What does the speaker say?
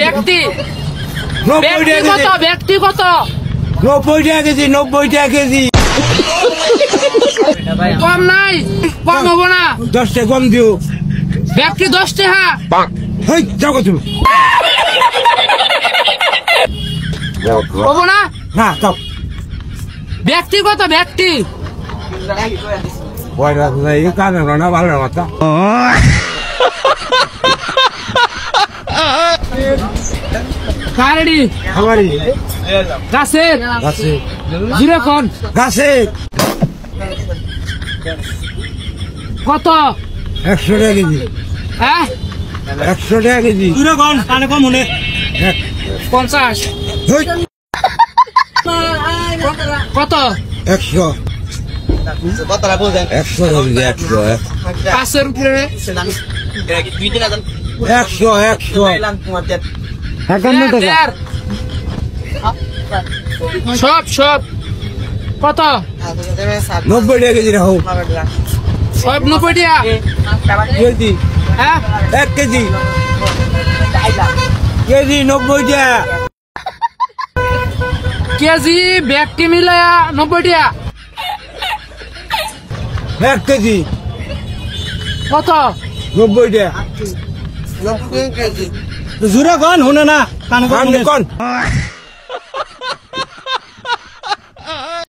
ব্যক্তি 90 টাকা কেজি। ব্যক্তিগত 90 টাকা কেজি, 90 টাকা কেজি। কম নাই, কম হবো না। 10 টাকা কম দিও। ব্যক্তি 10 টাকা। হেই যাও কত হবো না। না যাও ব্যক্তিগত ব্যক্তি ওই রাস্তা এই কানে না ভালো কথা কারেডি আমারই গাছের গাছে জিরো কোন গাছে কত 100 টাকা কেজি হ্যাঁ 100 টাকা কেজি তুই কোন কানে কম মনে 50 হেই কত 100 কথাটা বুঝেন 100 কেজি 100 500 উপরে 100 51 টাকা সব কত 90 টাকা কেজি রাখো সব 90 টাকা কেজি হ্যাঁ 1 কেজি কেজি 90 টাকা কেজি ব্যক্তি মিলায়া 90 টাকা 1 কেজি কত 90 টাকা জোরে কোন শুনে না কানে কম কোন